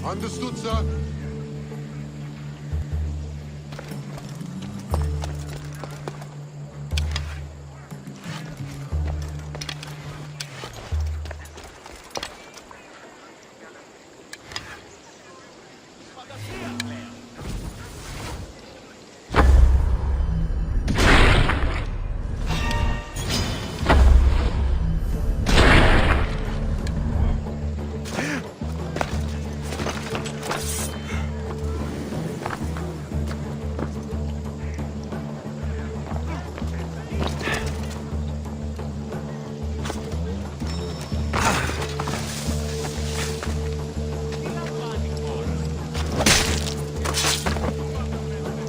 Understood, sir.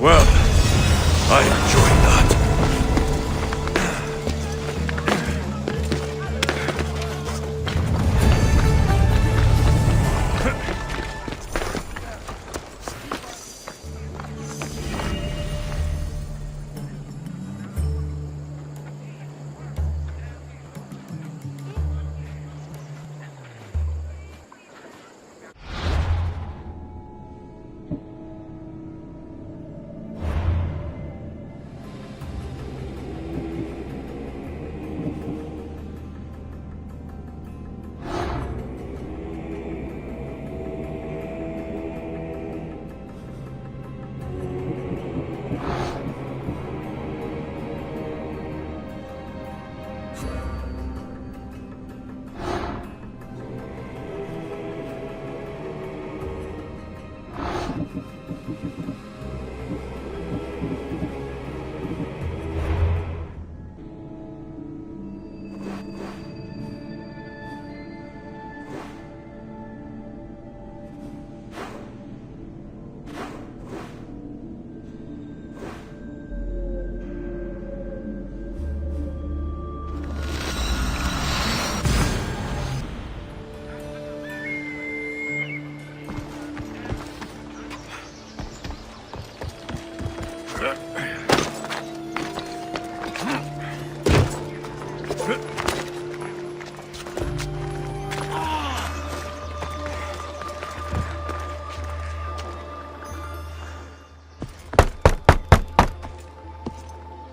Well, I enjoyed that.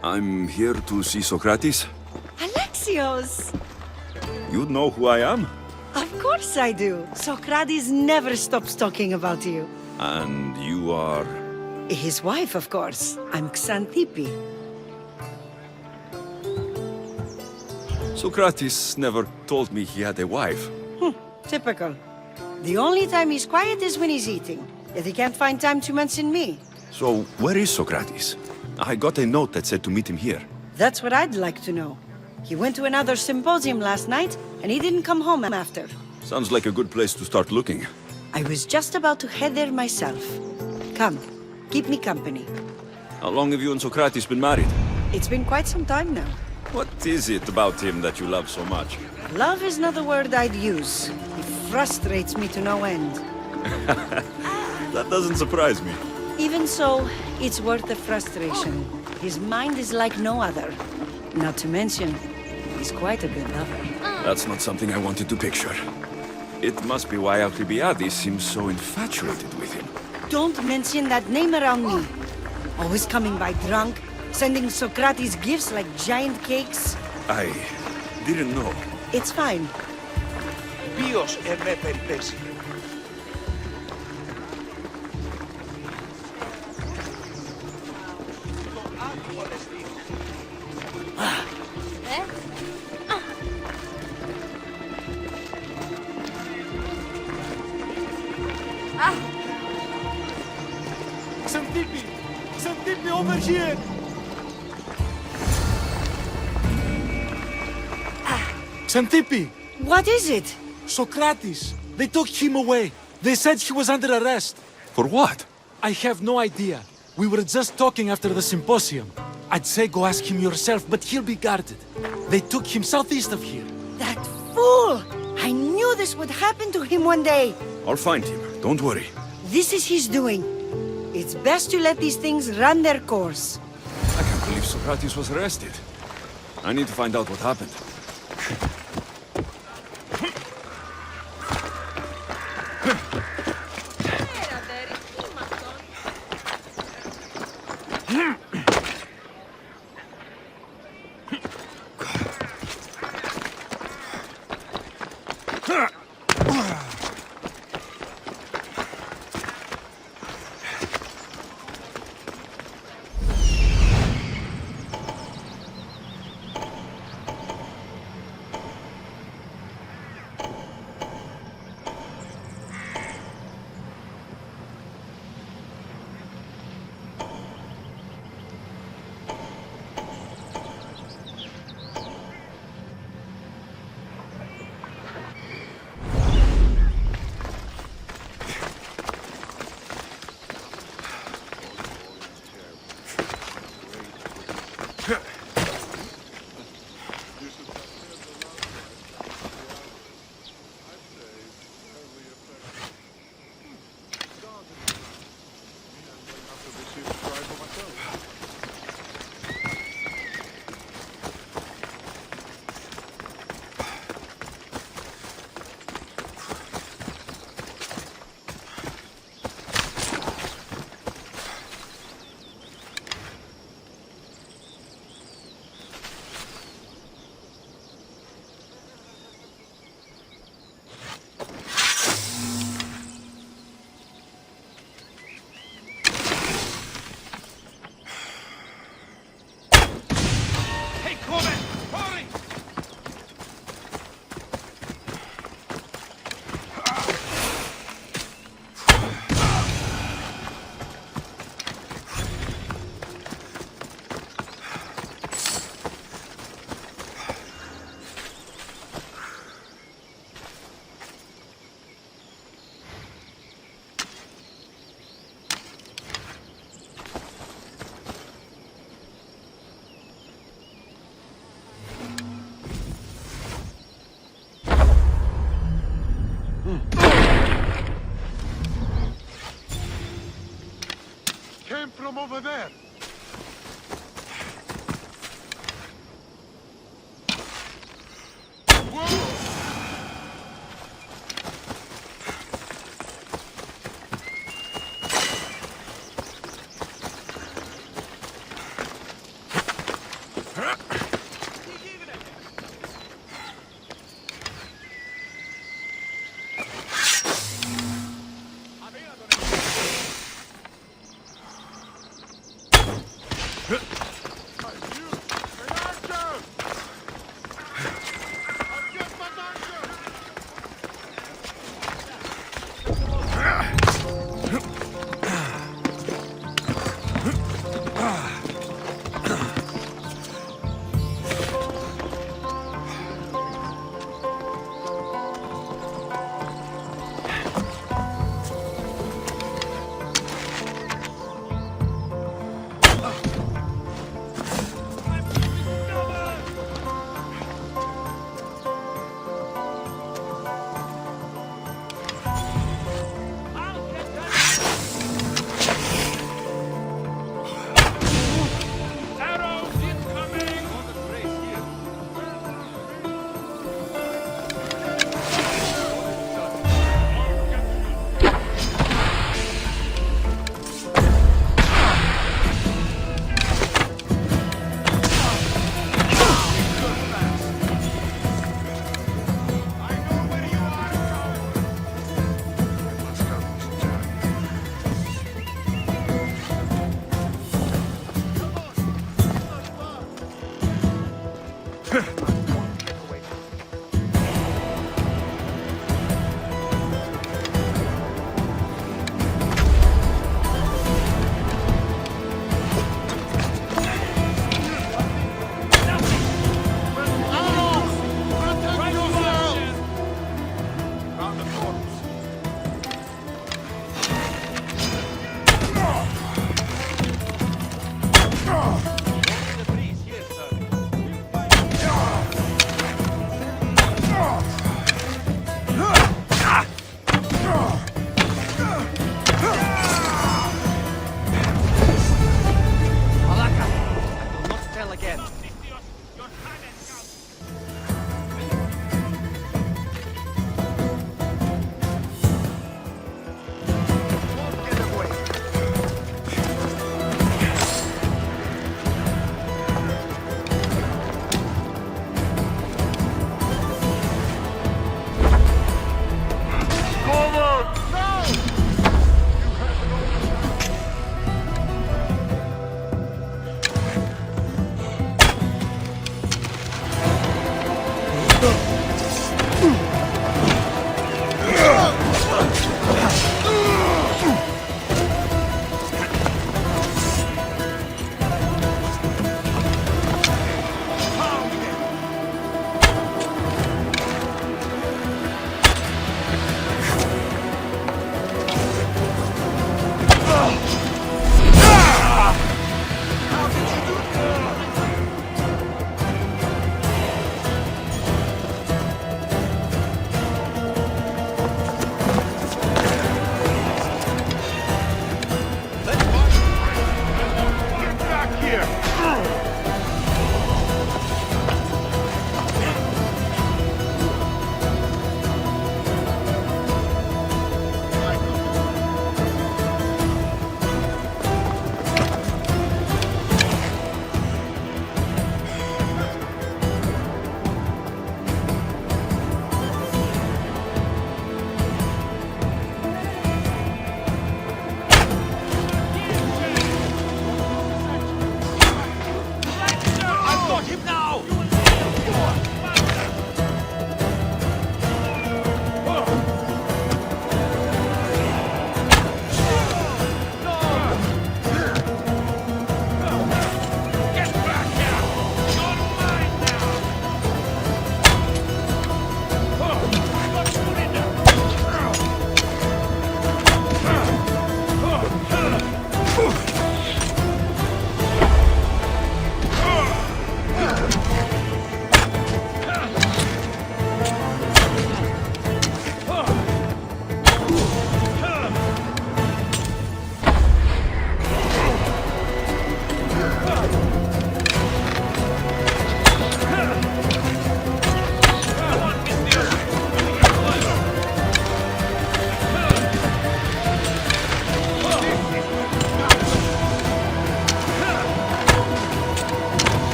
I'm here to see Socrates. Alexios! You know who I am? Of course I do. Socrates never stops talking about you. And you are... His wife, of course. I'm Xanthippe. Socrates never told me he had a wife. Typical. The only time he's quiet is when he's eating. Yet he can't find time to mention me. So, where is Socrates? I got a note that said to meet him here. That's what I'd like to know. He went to another symposium last night, and he didn't come home after. Sounds like a good place to start looking. I was just about to head there myself. Come, keep me company. How long have you and Socrates been married? It's been quite some time now. What is it about him that you love so much? Love is not the word I'd use. He frustrates me to no end. That doesn't surprise me. Even so, it's worth the frustration. His mind is like no other. Not to mention, he's quite a good lover. That's not something I wanted to picture. It must be why Alcibiades seems so infatuated with him. Don't mention that name around me. Always coming by drunk, sending Socrates gifts like giant cakes. I didn't know. It's fine. Ποιος εμέ περιπέσει. Xanthippe! Xanthippe, over here! Xanthippe! What is it? Socrates! They took him away. They said he was under arrest. For what? I have no idea. We were just talking after the symposium. I'd say go ask him yourself, but he'll be guarded. They took him southeast of here. That fool! I knew this would happen to him one day. I'll find him. Don't worry. This is his doing. It's best to let these things run their course. I can't believe Socrates was arrested. I need to find out what happened. Came from over there.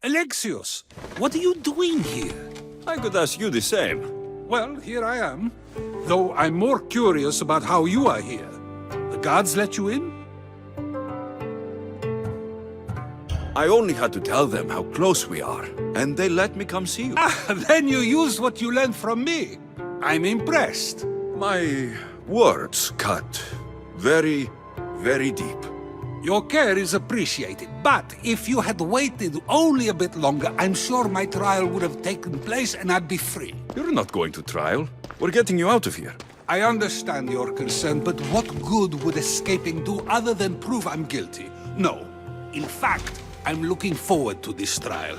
Alexios, what are you doing here? I could ask you the same. Well, here I am. Though I'm more curious about how you are here. The guards let you in? I only had to tell them how close we are, and they let me come see you. Then you used what you learned from me. I'm impressed. My words cut very, very deep. Your care is appreciated, but if you had waited only a bit longer, I'm sure my trial would have taken place and I'd be free. You're not going to trial. We're getting you out of here. I understand your concern, but what good would escaping do other than prove I'm guilty? No. In fact, I'm looking forward to this trial.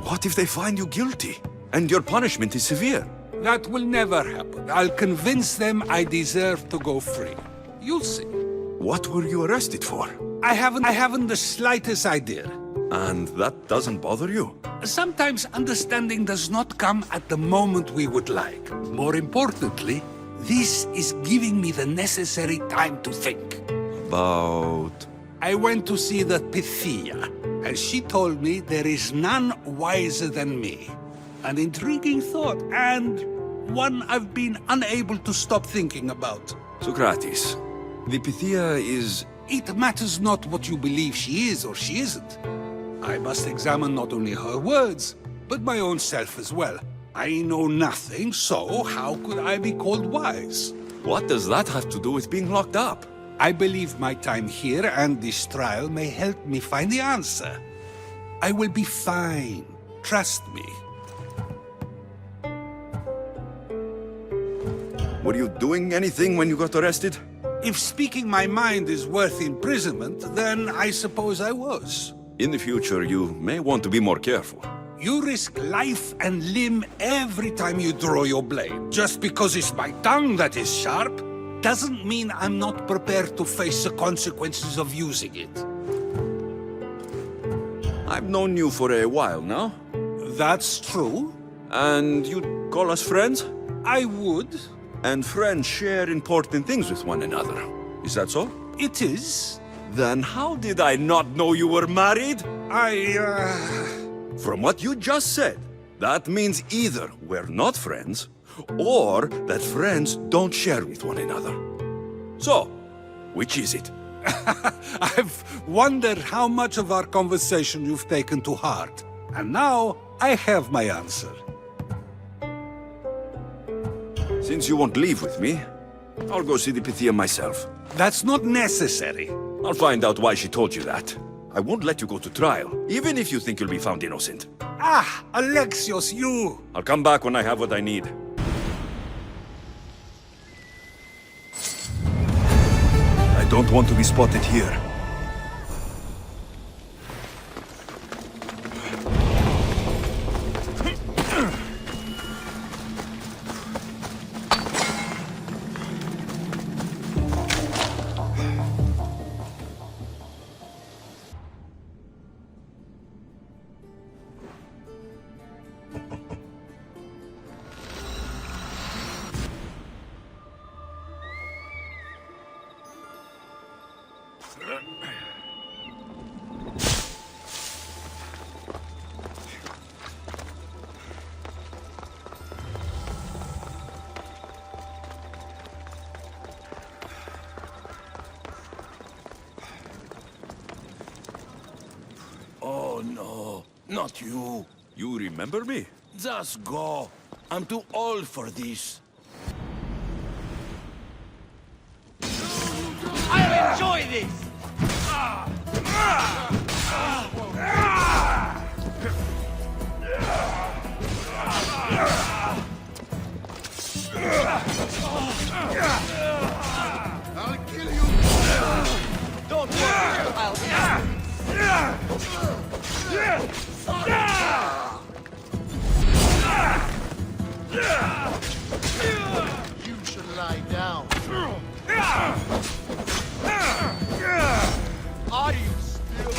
What if they find you guilty, and your punishment is severe? That will never happen. I'll convince them I deserve to go free. You'll see. What were you arrested for? I haven't the slightest idea. And that doesn't bother you? Sometimes understanding does not come at the moment we would like. More importantly, this is giving me the necessary time to think. About... I went to see the Pythia, and she told me there is none wiser than me. An intriguing thought, and one I've been unable to stop thinking about. Socrates, the Pythia is... It matters not what you believe she is or she isn't. I must examine not only her words, but my own self as well. I know nothing, so how could I be called wise? What does that have to do with being locked up? I believe my time here and this trial may help me find the answer. I will be fine. Trust me. Were you doing anything when you got arrested? If speaking my mind is worth imprisonment, then I suppose I was. In the future, you may want to be more careful. You risk life and limb every time you draw your blade. Just because it's my tongue that is sharp, doesn't mean I'm not prepared to face the consequences of using it. I've known you for a while now. That's true. And you'd call us friends? I would. And friends share important things with one another. Is that so? It is. Then how did I not know you were married? From what you just said, that means either we're not friends, or that friends don't share with one another. So, which is it? I've wondered how much of our conversation you've taken to heart. And now, I have my answer. Since you won't leave with me, I'll go see the Pythia myself. That's not necessary. I'll find out why she told you that. I won't let you go to trial, even if you think you'll be found innocent. Ah, Alexios, you! I'll come back when I have what I need. I don't want to be spotted here. Oh no, not you. You remember me? Just go. I'm too old for this. I'll enjoy this! I'll kill you! Don't worry, I'll... You should lie down. Are you still...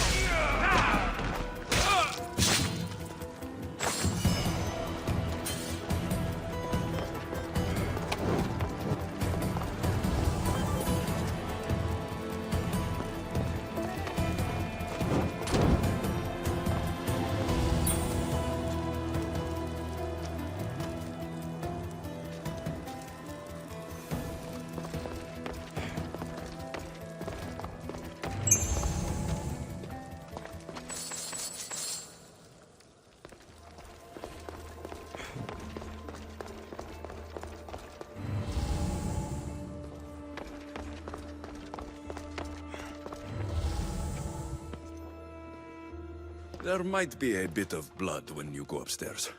There might be a bit of blood when you go upstairs.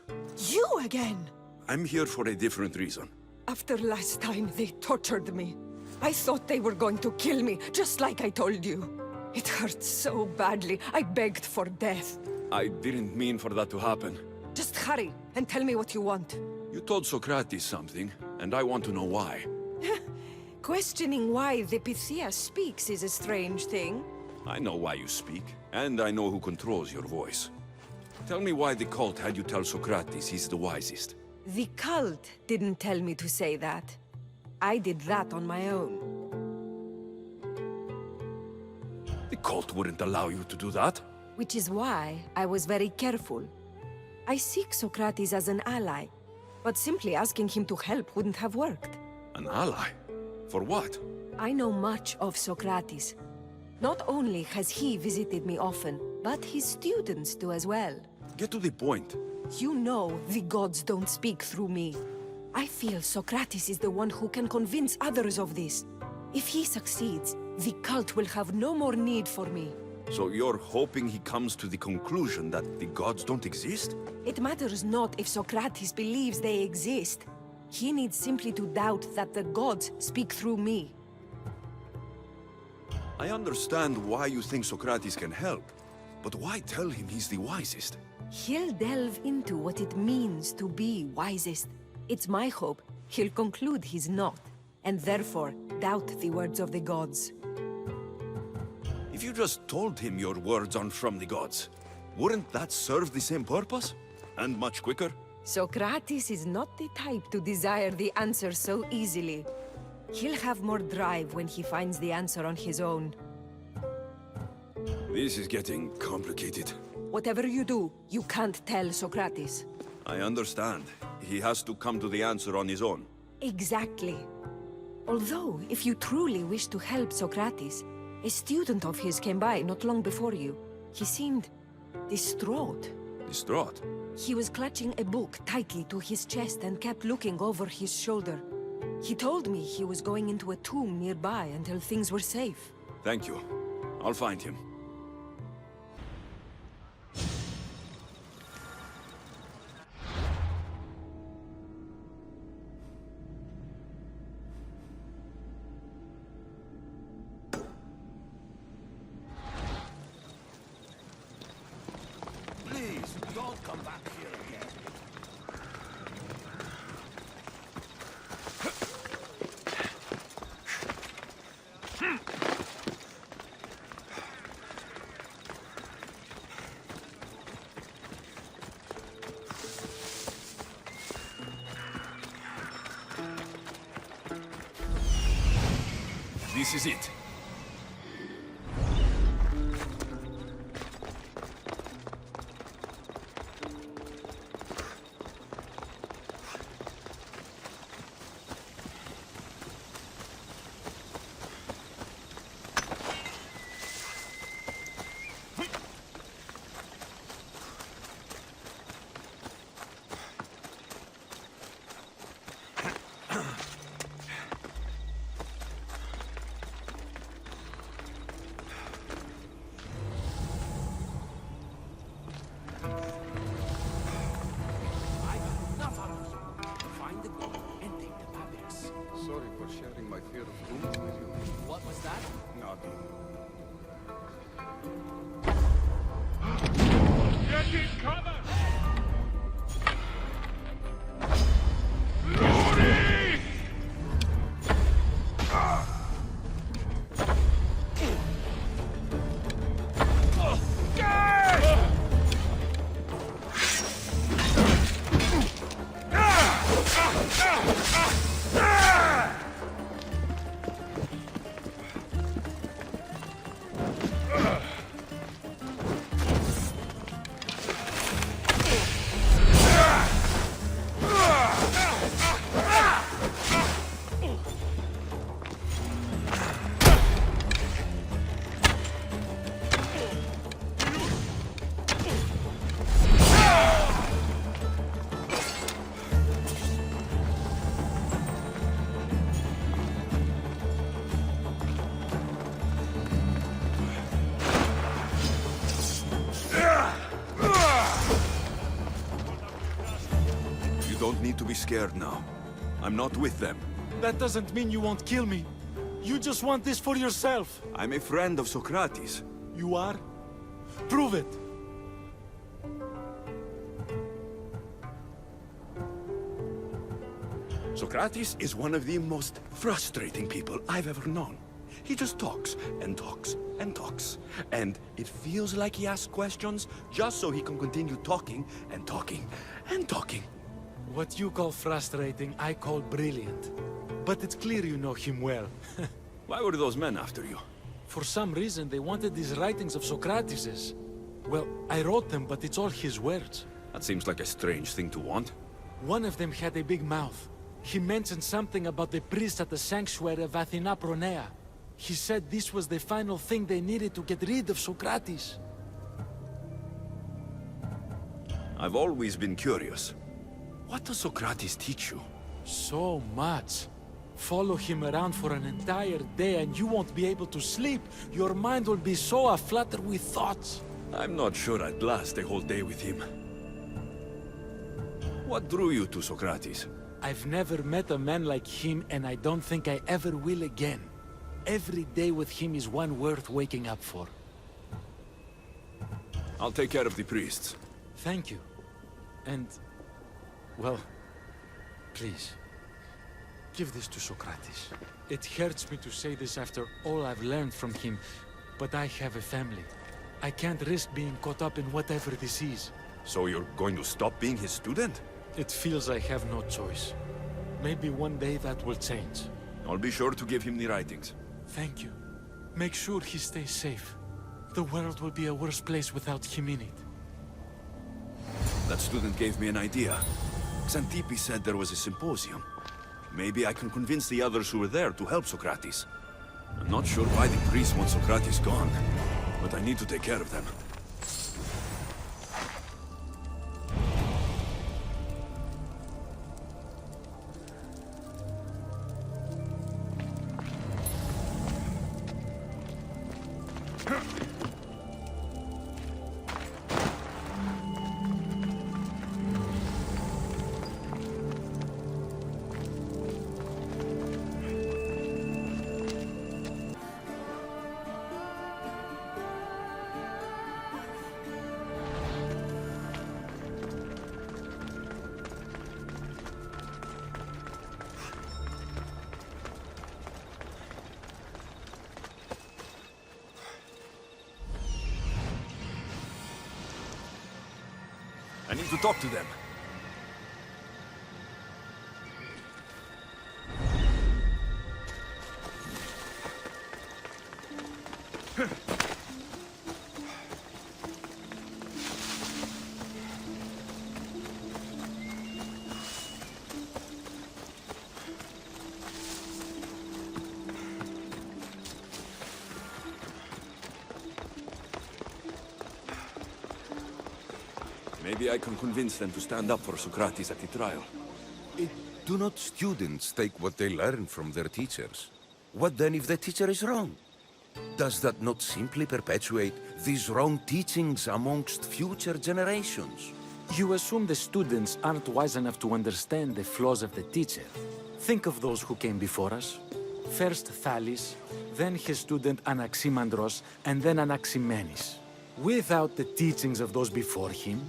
You again! I'm here for a different reason. After last time, they tortured me. I thought they were going to kill me, just like I told you. It hurt so badly, I begged for death. I didn't mean for that to happen. Just hurry, and tell me what you want. You told Socrates something, and I want to know why. Questioning why the Pythia speaks is a strange thing. I know why you speak, and I know who controls your voice. Tell me why the cult had you tell Socrates he's the wisest. The cult didn't tell me to say that. I did that on my own. The cult wouldn't allow you to do that. Which is why I was very careful. I seek Socrates as an ally, but simply asking him to help wouldn't have worked. An ally? For what? I know much of Socrates. Not only has he visited me often, but his students do as well. Get to the point. You know the gods don't speak through me. I feel Socrates is the one who can convince others of this. If he succeeds, the cult will have no more need for me. So you're hoping he comes to the conclusion that the gods don't exist? It matters not if Socrates believes they exist. He needs simply to doubt that the gods speak through me. I understand why you think Socrates can help, but why tell him he's the wisest? He'll delve into what it means to be wisest. It's my hope he'll conclude he's not, and therefore doubt the words of the gods. If you just told him your words aren't from the gods, wouldn't that serve the same purpose? And much quicker? Socrates is not the type to desire the answer so easily. He'll have more drive when he finds the answer on his own. This is getting complicated. Whatever you do, you can't tell Socrates. I understand. He has to come to the answer on his own. Exactly. Although, if you truly wish to help Socrates, a student of his came by not long before you. He seemed distraught. Distraught? He was clutching a book tightly to his chest and kept looking over his shoulder. He told me he was going into a tomb nearby until things were safe. Thank you. I'll find him. Please, don't come back here again. This is it. Sorry for sharing my fear of doom with you. What was that? Nothing. Get in cover! don't need to be scared now. I'm not with them. That doesn't mean you won't kill me. You just want this for yourself. I'm a friend of Socrates. You are? Prove it. Socrates is one of the most frustrating people I've ever known. He just talks and talks and talks. And it feels like he asks questions just so he can continue talking and talking and talking. What you call frustrating, I call brilliant. But it's clear you know him well. Why were those men after you? For some reason, they wanted these writings of Socrates's. Well, I wrote them, but it's all his words. That seems like a strange thing to want. One of them had a big mouth. He mentioned something about the priest at the sanctuary of Athena Pronea. He said this was the final thing they needed to get rid of Socrates. I've always been curious. What does Socrates teach you? So much. Follow him around for an entire day and you won't be able to sleep. Your mind will be so aflutter with thoughts. I'm not sure I'd last a whole day with him. What drew you to Socrates? I've never met a man like him and I don't think I ever will again. Every day with him is one worth waking up for. I'll take care of the priests. Thank you. And, well, please, give this to Socrates. It hurts me to say this after all I've learned from him, but I have a family. I can't risk being caught up in whatever this is. So you're going to stop being his student? It feels I have no choice. Maybe one day that will change. I'll be sure to give him the writings. Thank you. Make sure he stays safe. The world will be a worse place without him in it. That student gave me an idea. Xanthippe said there was a symposium. Maybe I can convince the others who were there to help Socrates. I'm not sure why the priests want Socrates gone, but I need to take care of them. I need to talk to them. Maybe I can convince them to stand up for Socrates at the trial. Do not students take what they learn from their teachers? What then if the teacher is wrong? Does that not simply perpetuate these wrong teachings amongst future generations? You assume the students aren't wise enough to understand the flaws of the teacher. Think of those who came before us. First Thales, then his student Anaximandros, and then Anaximenes. Without the teachings of those before him,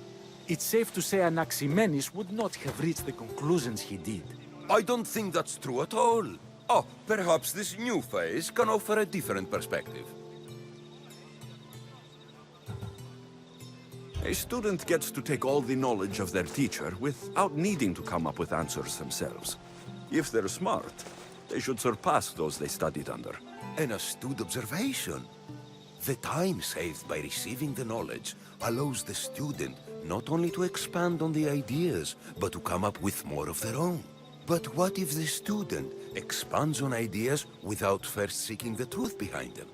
it's safe to say Anaximenes would not have reached the conclusions he did. I don't think that's true at all. Oh, perhaps this new phase can offer a different perspective. A student gets to take all the knowledge of their teacher without needing to come up with answers themselves. If they're smart, they should surpass those they studied under. An astute observation. The time saved by receiving the knowledge allows the student not only to expand on the ideas, but to come up with more of their own. But what if the student expands on ideas without first seeking the truth behind them?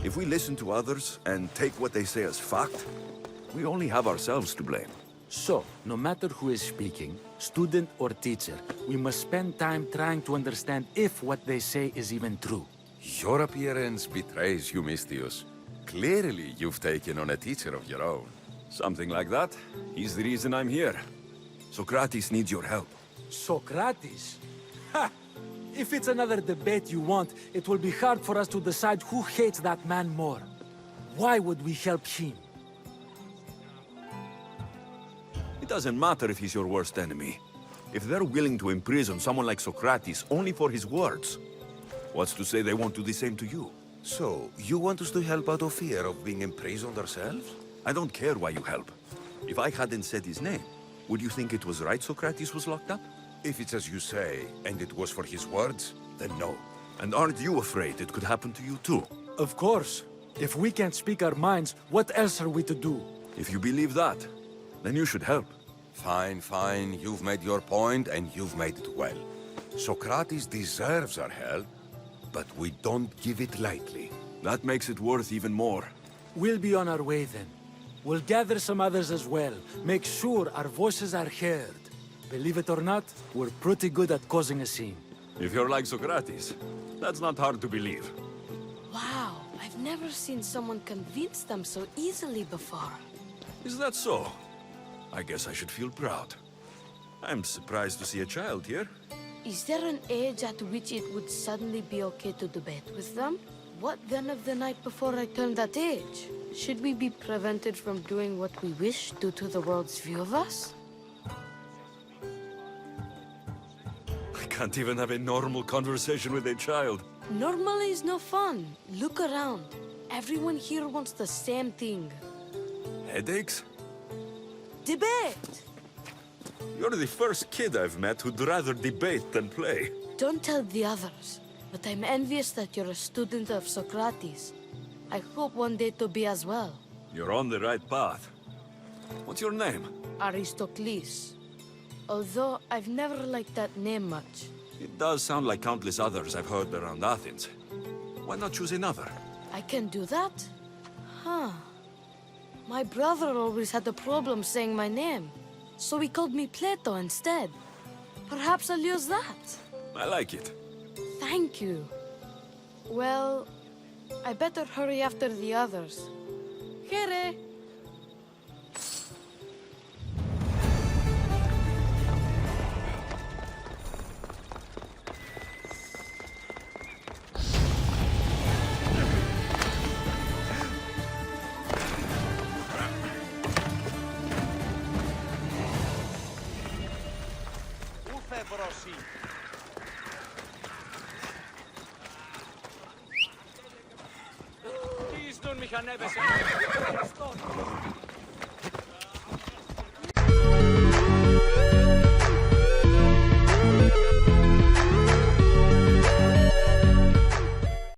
If we listen to others and take what they say as fact, we only have ourselves to blame. So, no matter who is speaking, student or teacher, we must spend time trying to understand if what they say is even true. Your appearance betrays you, misthios. Clearly, you've taken on a teacher of your own. Something like that. He's the reason I'm here. Socrates needs your help. Socrates? Ha! If it's another debate you want, it will be hard for us to decide who hates that man more. Why would we help him? It doesn't matter if he's your worst enemy. If they're willing to imprison someone like Socrates only for his words, what's to say they won't do the same to you? So, you want us to help out of fear of being imprisoned ourselves? I don't care why you help. If I hadn't said his name, would you think it was right Socrates was locked up? If it's as you say, and it was for his words, then no. And aren't you afraid it could happen to you too? Of course. If we can't speak our minds, what else are we to do? If you believe that, then you should help. Fine, fine. You've made your point, and you've made it well. Socrates deserves our help, but we don't give it lightly. That makes it worth even more. We'll be on our way then. We'll gather some others as well. Make sure our voices are heard. Believe it or not, we're pretty good at causing a scene. If you're like Socrates, that's not hard to believe. Wow, I've never seen someone convince them so easily before. Is that so? I guess I should feel proud. I'm surprised to see a child here. Is there an age at which it would suddenly be okay to debate with them? What then of the night before I turned that age? Should we be prevented from doing what we wish due to the world's view of us? I can't even have a normal conversation with a child. Normal is no fun. Look around. Everyone here wants the same thing. Headaches? Debate! You're the first kid I've met who'd rather debate than play. Don't tell the others, but I'm envious that you're a student of Socrates. I hope one day to be as well. You're on the right path. What's your name? Aristocles. Although I've never liked that name much. It does sound like countless others I've heard around Athens. Why not choose another? I can do that? Huh. My brother always had a problem saying my name, so he called me Plato instead. Perhaps I'll use that. I like it. Thank you. Well, I better hurry after the others. Here. Please don't make a nervous.